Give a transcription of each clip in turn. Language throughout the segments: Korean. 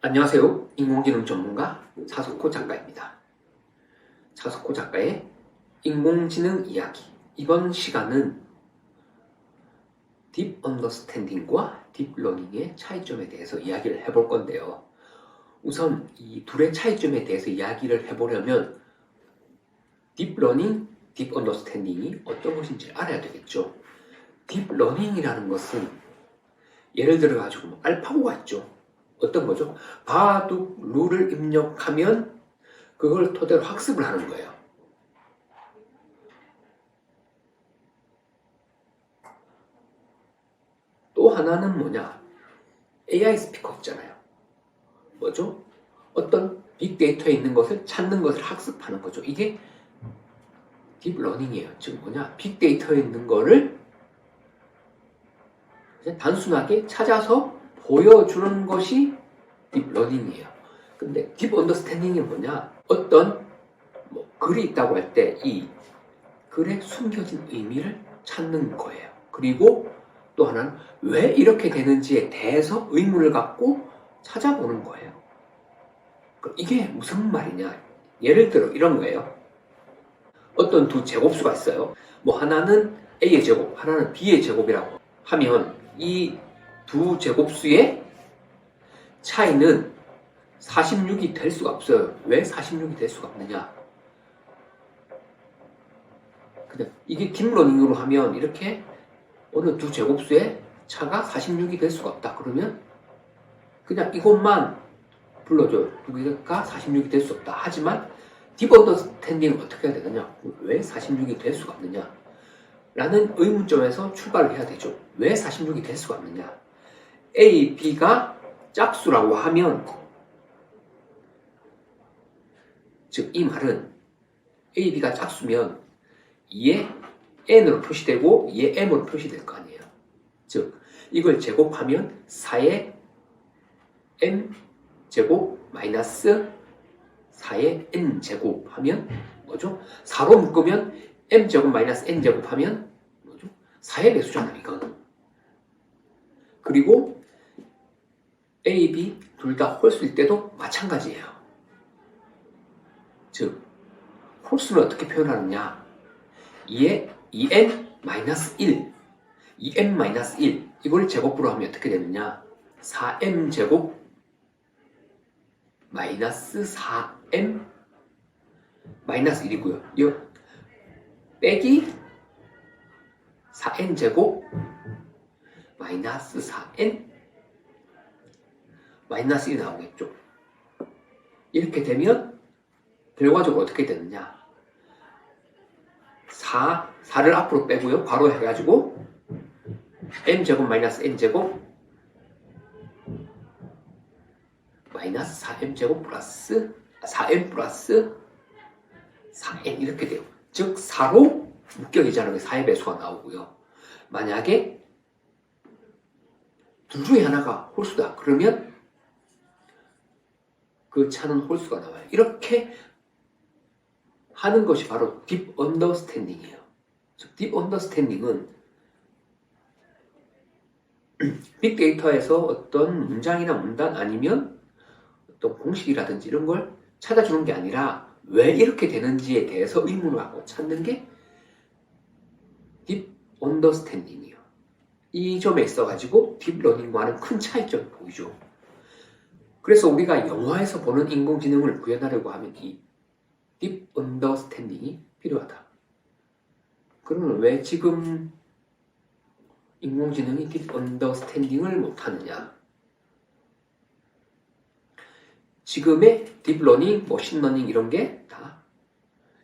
안녕하세요. 인공지능 전문가 차석호 작가입니다. 차석호 작가의 인공지능 이야기. 이번 시간은 딥 언더스탠딩과 딥러닝의 차이점에 대해서 이야기를 해볼 건데요. 우선 이 둘의 차이점에 대해서 이야기를 해보려면 딥러닝, 딥 언더스탠딩이 어떤 것인지 알아야 되겠죠. 딥러닝이라는 것은 예를 들어 가지고 알파고가 있죠. 어떤 거죠? 바둑 룰을 입력하면 그걸 토대로 학습을 하는 거예요. 또 하나는 뭐냐? AI 스피커 있잖아요. 뭐죠? 어떤 빅데이터에 있는 것을 찾는 것을 학습하는 거죠. 이게 딥러닝이에요. 즉 뭐냐? 빅데이터에 있는 거를 단순하게 찾아서 보여주는 것이 딥러닝이에요. 근데 딥 언더스탠딩이 뭐냐? 어떤 글이 있다고 할 때 이 글에 숨겨진 의미를 찾는 거예요. 그리고 또 하나는 왜 이렇게 되는지에 대해서 의문을 갖고 찾아보는 거예요. 이게 무슨 말이냐? 예를 들어 이런 거예요. 어떤 두 제곱수가 있어요. 하나는 A의 제곱, 하나는 B의 제곱이라고 하면 이 두 제곱수의 차이는 46이 될 수가 없어요. 왜 46이 될 수가 없느냐? 그냥 이게 딥러닝으로 하면 이렇게 어느 두 제곱수의 차가 46이 될 수가 없다. 그러면 그냥 이것만 불러줘요. 두 개가 46이 될 수 없다. 하지만 딥 언더스탠딩은 어떻게 해야 되느냐? 왜 46이 될 수가 없느냐? 라는 의문점에서 출발을 해야 되죠. 왜 46이 될 수가 없느냐? A, B가 짝수라고 하면 즉 이 말은 A, B가 짝수면 2에 N으로 표시되고 2에 M으로 표시될 거 아니에요. 즉 이걸 제곱하면 4의 M 제곱 마이너스 4의 N 제곱 하면 뭐죠? 4로 묶으면 M 제곱 마이너스 N 제곱 하면 뭐죠? 4의 배수잖아요. 이거는. 그리고 A, B 둘 다 홀수일 때도 마찬가지예요. 즉 홀수는 어떻게 표현하느냐? 2에 2n-1 2n-1 이걸 제곱으로 하면 어떻게 되느냐? 4m 제곱 마이너스 4m 마이너스 1이고요. 이 빼기 4n 제곱 마이너스 4n 마이너스 1이 나오겠죠. 이렇게 되면 결과적으로 어떻게 되느냐? 4를 앞으로 빼고요. 괄호 해가지고 m제곱 마이너스 n제곱 마이너스 4m제곱 플러스 4m 플러스 4n 이렇게 돼요. 즉 4로 묶여지자는 게 4의 배수가 나오고요. 만약에 둘 중에 하나가 홀수다. 그러면 그 차는 홀수가 나와요. 이렇게 하는 것이 바로 딥 언더스탠딩이에요. 딥 언더스탠딩은 빅데이터에서 어떤 문장이나 문단 아니면 어떤 공식이라든지 이런 걸 찾아주는 게 아니라 왜 이렇게 되는지에 대해서 의문을 갖고 찾는 게 딥 언더스탠딩이에요. 이 점에 있어가지고 딥러닝과는 큰 차이점이 보이죠. 그래서 우리가 영화에서 보는 인공지능을 구현하려고 하면 이 딥 언더스탠딩이 필요하다. 그러면 왜 지금 인공지능이 딥 언더스탠딩을 못하느냐? 지금의 딥러닝, 머신러닝 이런 게 다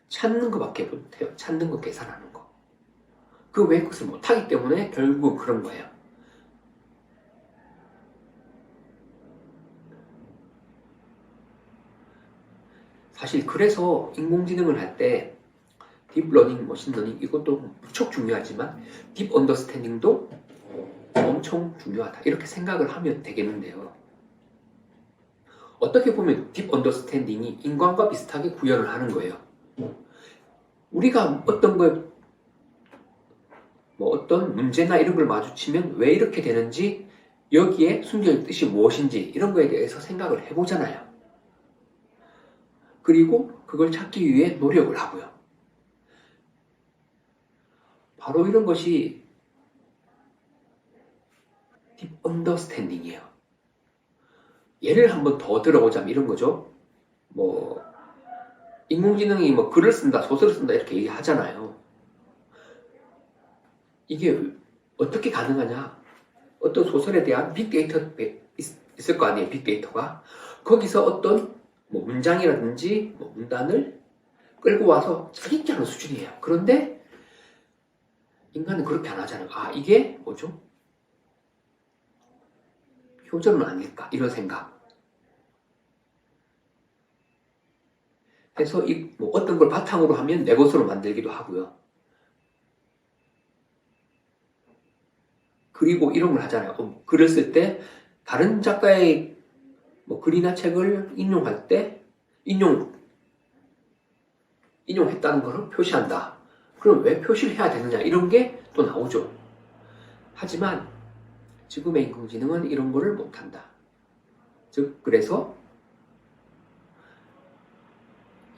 찾는 것밖에 못해요. 찾는 거 계산하는 거. 그 외의 것을 못하기 때문에 결국 그런 거예요. 사실 그래서 인공지능을 할 때 딥러닝, 머신러닝 이것도 무척 중요하지만 딥 언더스탠딩도 엄청 중요하다. 이렇게 생각을 하면 되겠는데요. 어떻게 보면 딥 언더스탠딩이 인간과 비슷하게 구현을 하는 거예요. 우리가 어떤 걸 어떤 문제나 이런 걸 마주치면 왜 이렇게 되는지 여기에 숨겨진 뜻이 무엇인지 이런 거에 대해서 생각을 해보잖아요. 그리고 그걸 찾기 위해 노력을 하고요. 바로 이런 것이 딥 언더스탠딩이에요. 예를 한번 더 들어보자면 이런 거죠. 뭐 인공지능이 뭐 글을 쓴다, 소설을 쓴다 이렇게 얘기하잖아요. 이게 어떻게 가능하냐? 어떤 소설에 대한 빅데이터가 있을 거 아니에요, 빅데이터가. 거기서 어떤 뭐 문장이라든지 뭐 문단을 끌고 와서 짜깁기 하는 수준이에요. 그런데 인간은 그렇게 안 하잖아요. 아, 이게 뭐죠? 효절은 아닐까? 이런 생각. 해서 뭐 어떤 걸 바탕으로 하면 내 것으로 만들기도 하고요. 그리고 이런 걸 하잖아요. 글을 쓸 때 다른 작가의 뭐 글이나 책을 인용할 때 인용했다는 것을 표시한다. 그럼 왜 표시를 해야 되느냐? 이런 게 또 나오죠. 하지만 지금의 인공지능은 이런 거를 못한다. 즉 그래서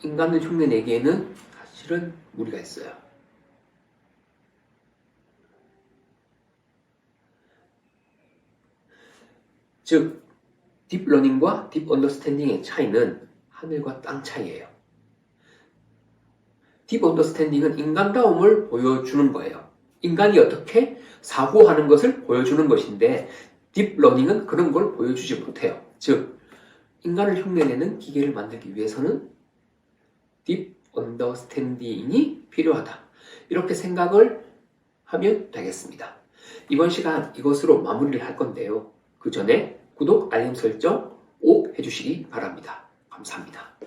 인간을 흉내내기에는 사실은 무리가 있어요. 즉 딥러닝과 딥 언더스탠딩의 차이는 하늘과 땅 차이예요. 딥 언더스탠딩은 인간다움을 보여주는 거예요. 인간이 어떻게 사고하는 것을 보여주는 것인데 딥러닝은 그런 걸 보여주지 못해요. 즉 인간을 흉내내는 기계를 만들기 위해서는 딥 언더스탠딩이 필요하다. 이렇게 생각을 하면 되겠습니다. 이번 시간 이것으로 마무리를 할 건데요. 그 전에 구독, 알림 설정 꼭 해주시기 바랍니다. 감사합니다.